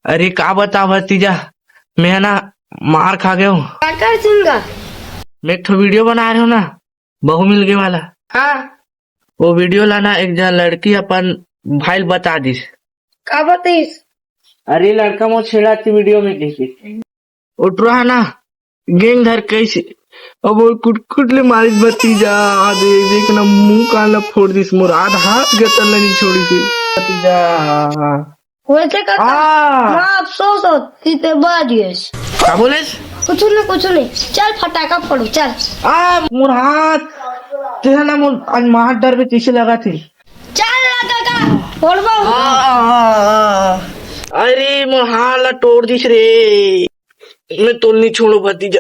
अरे का बता भतीजा, मैं ना मार खा गया हूँ। क्या सिंगा? मैं एक ठो वीडियो बना रहा हूँ ना, बहू मिल गए वाला। हाँ, वो वीडियो लाना एक जन लड़की अपन भाई बता दिस। का बताइस? अरे लड़का मो छेड़ा थी वीडियो में देखी। उठ रहा ना गेंग धर कैसे अब वो कुटकुटले मारिस भतीजा। देखना मुंह काला फोड़ दिस मोर, आधा हाथ गतल नहीं छोड़ी थी भतीजा। वैसे का आ ना अफसोस होती ते बादियस। का बोलेस? कुछ नहीं चल फटाका फोड़ो चल। मोर हाथ तेरा ना मोर आज मार डर में पीछे लगा थी। चल लगा का फोड़बो। अरे मोर हाथ ला तोड़ दिस रे। मैं तो नहीं छोड़ो भतीजा।